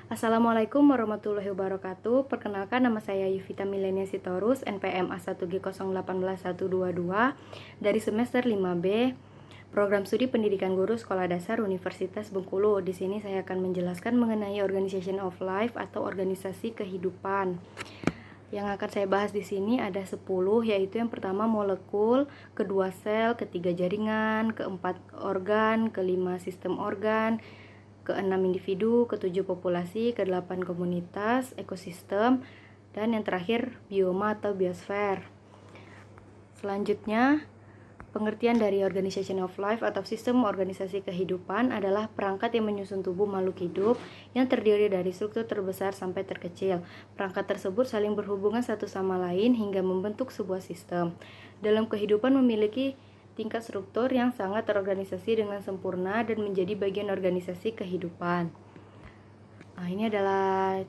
Assalamualaikum warahmatullahi wabarakatuh. Perkenalkan, nama saya Yuvita Milenia Sitorus, NPM A1G0181122 dari semester 5B, Program Studi Pendidikan Guru Sekolah Dasar Universitas Bengkulu. Di sini saya akan menjelaskan mengenai Organization of Life atau organisasi kehidupan. Yang akan saya bahas di sini ada 10, yaitu yang pertama molekul, kedua sel, ketiga jaringan, keempat organ, kelima sistem organ, ke-6 individu, ke-7 populasi, ke-8 komunitas, ekosistem, dan yang terakhir bioma atau biosfer. Selanjutnya, pengertian dari Organization of Life atau sistem organisasi kehidupan adalah perangkat yang menyusun tubuh makhluk hidup yang terdiri dari struktur terbesar sampai terkecil. Perangkat tersebut saling berhubungan satu sama lain hingga membentuk sebuah sistem. Dalam kehidupan memiliki tingkat struktur yang sangat terorganisasi dengan sempurna dan menjadi bagian organisasi kehidupan. Nah, ini adalah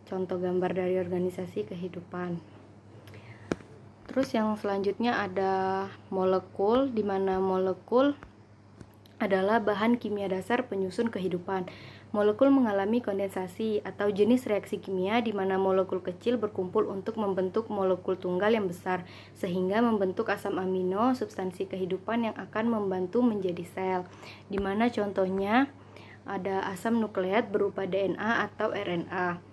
contoh gambar dari organisasi kehidupan. Terus yang selanjutnya ada molekul, di mana molekul adalah bahan kimia dasar penyusun kehidupan. Molekul mengalami kondensasi atau jenis reaksi kimia di mana molekul kecil berkumpul untuk membentuk molekul tunggal yang besar, sehingga membentuk asam amino, substansi kehidupan yang akan membantu menjadi sel. Di mana contohnya ada asam nukleat berupa DNA atau RNA.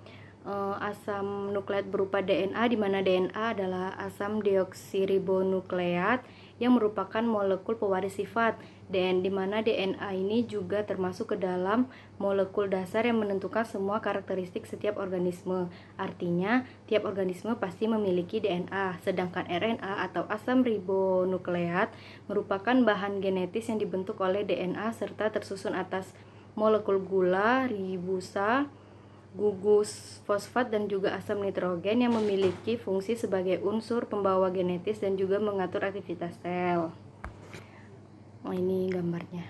Asam nukleat berupa DNA, di mana DNA adalah asam deoksiribonukleat yang merupakan molekul pewaris sifat, dan di mana DNA ini juga termasuk ke dalam molekul dasar yang menentukan semua karakteristik setiap organisme. Artinya, tiap organisme pasti memiliki DNA, sedangkan RNA atau asam ribonukleat merupakan bahan genetis yang dibentuk oleh DNA serta tersusun atas molekul gula, ribosa, gugus fosfat, dan juga asam nitrogen yang memiliki fungsi sebagai unsur pembawa genetis dan juga mengatur aktivitas sel. Oh, ini gambarnya.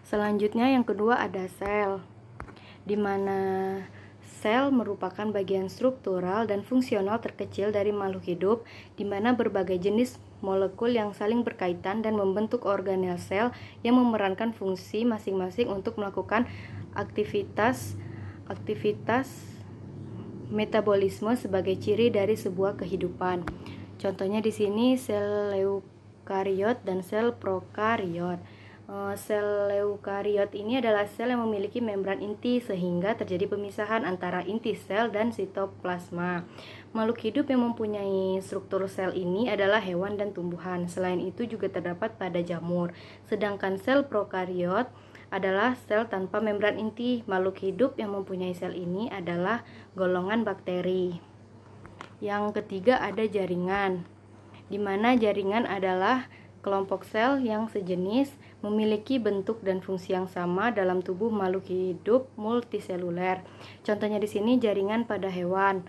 Selanjutnya yang kedua ada sel, di mana sel merupakan bagian struktural dan fungsional terkecil dari makhluk hidup, di mana berbagai jenis molekul yang saling berkaitan dan membentuk organel sel yang memerankan fungsi masing-masing untuk melakukan aktivitas metabolisme sebagai ciri dari sebuah kehidupan. Contohnya di sini sel eukariot dan sel prokariot. Sel eukariot ini adalah sel yang memiliki membran inti sehingga terjadi pemisahan antara inti sel dan sitoplasma. Makhluk hidup yang mempunyai struktur sel ini adalah hewan dan tumbuhan. Selain itu juga terdapat pada jamur. Sedangkan sel prokariot adalah sel tanpa membran inti. Makhluk hidup yang mempunyai sel ini adalah golongan bakteri. Yang ketiga ada jaringan, di mana jaringan adalah kelompok sel yang sejenis, memiliki bentuk dan fungsi yang sama dalam tubuh makhluk hidup multiseluler. Contohnya di sini jaringan pada hewan.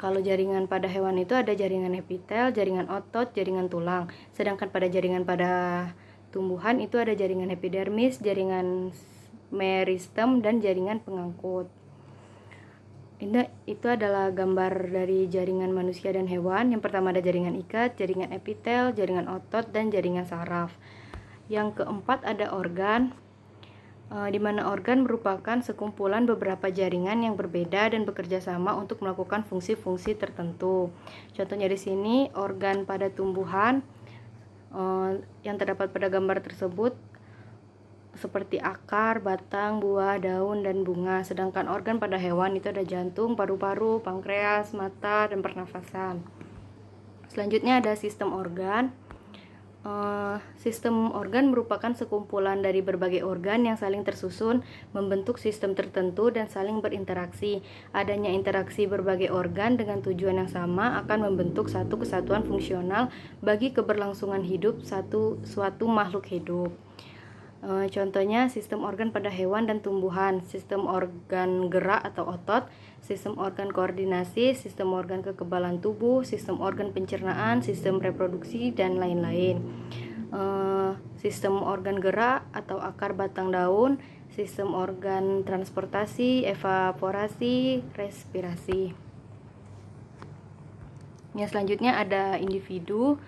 Kalau jaringan pada hewan itu ada jaringan epitel, jaringan otot, jaringan tulang. Sedangkan pada jaringan pada tumbuhan itu ada jaringan epidermis, jaringan meristem, dan jaringan pengangkut. Itu adalah gambar dari jaringan manusia dan hewan. Yang pertama ada jaringan ikat, jaringan epitel, jaringan otot, dan jaringan saraf. Yang keempat ada organ, di mana organ merupakan sekumpulan beberapa jaringan yang berbeda dan bekerja sama untuk melakukan fungsi-fungsi tertentu. Contohnya di sini organ pada tumbuhan yang terdapat pada gambar tersebut seperti akar, batang, buah, daun, dan bunga. Sedangkan organ pada hewan itu ada jantung, paru-paru, pankreas, mata, dan pernafasan. Selanjutnya ada sistem organ. Sistem organ merupakan sekumpulan dari berbagai organ yang saling tersusun, membentuk sistem tertentu dan saling berinteraksi. Adanya interaksi berbagai organ dengan tujuan yang sama akan membentuk satu kesatuan fungsional bagi keberlangsungan hidup suatu makhluk hidup. Contohnya sistem organ pada hewan dan tumbuhan, sistem organ gerak atau otot, sistem organ koordinasi, sistem organ kekebalan tubuh, sistem organ pencernaan, sistem reproduksi, dan lain-lain. Sistem organ gerak atau akar, batang, daun, sistem organ transportasi, evaporasi, respirasi. Yang selanjutnya ada individu,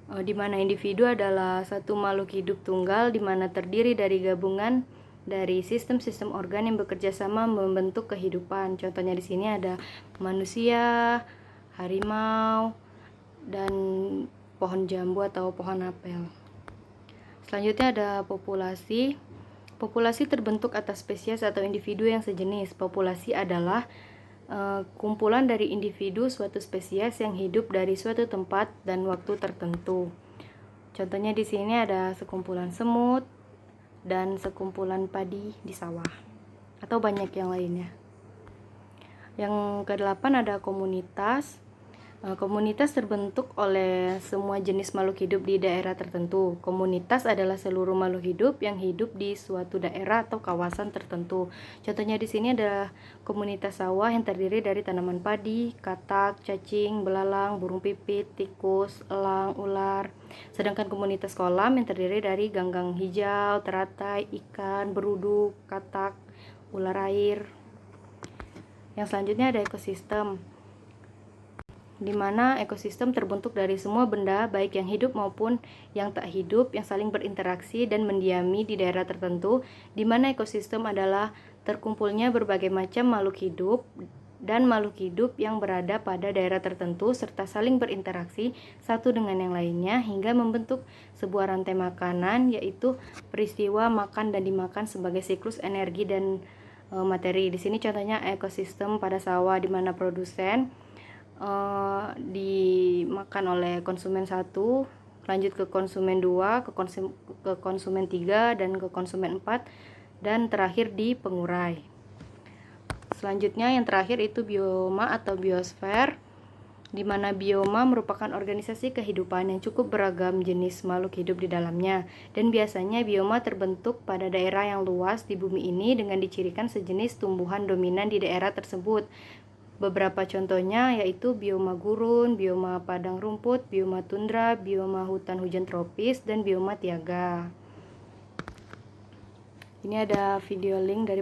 di mana individu adalah satu makhluk hidup tunggal di mana terdiri dari gabungan dari sistem-sistem organ yang bekerja sama membentuk kehidupan. Contohnya di sini ada manusia, harimau, dan pohon jambu atau pohon apel. Selanjutnya ada populasi. Populasi terbentuk atas spesies atau individu yang sejenis. Populasi adalah kumpulan dari individu suatu spesies yang hidup dari suatu tempat dan waktu tertentu. Contohnya di sini ada sekumpulan semut dan sekumpulan padi di sawah, atau banyak yang lainnya. Yang kedelapan ada komunitas. Komunitas terbentuk oleh semua jenis makhluk hidup di daerah tertentu. Komunitas adalah seluruh makhluk hidup yang hidup di suatu daerah atau kawasan tertentu. Contohnya di sini ada komunitas sawah yang terdiri dari tanaman padi, katak, cacing, belalang, burung pipit, tikus, elang, ular. Sedangkan komunitas kolam yang terdiri dari ganggang hijau, teratai, ikan, beruduk, katak, ular air. Yang selanjutnya ada ekosistem, di mana ekosistem terbentuk dari semua benda baik yang hidup maupun yang tak hidup yang saling berinteraksi dan mendiami di daerah tertentu, di mana ekosistem adalah terkumpulnya berbagai macam makhluk hidup dan makhluk hidup yang berada pada daerah tertentu serta saling berinteraksi satu dengan yang lainnya hingga membentuk sebuah rantai makanan, yaitu peristiwa makan dan dimakan sebagai siklus energi dan materi. Di sini contohnya ekosistem pada sawah, di mana produsen dimakan oleh konsumen 1, lanjut ke konsumen 2, ke konsumen 3, dan ke konsumen 4, dan terakhir di pengurai. Selanjutnya yang terakhir itu bioma atau biosfer, di mana bioma merupakan organisasi kehidupan yang cukup beragam jenis makhluk hidup di dalamnya, dan biasanya bioma terbentuk pada daerah yang luas di bumi ini dengan dicirikan sejenis tumbuhan dominan di daerah tersebut. Beberapa contohnya yaitu bioma gurun, bioma padang rumput, bioma tundra, bioma hutan hujan tropis, dan bioma taiga. Ini ada video link dari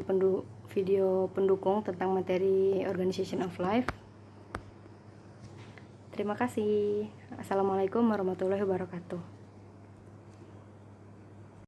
video pendukung tentang materi Organization of Life. Terima kasih. Assalamualaikum warahmatullahi wabarakatuh.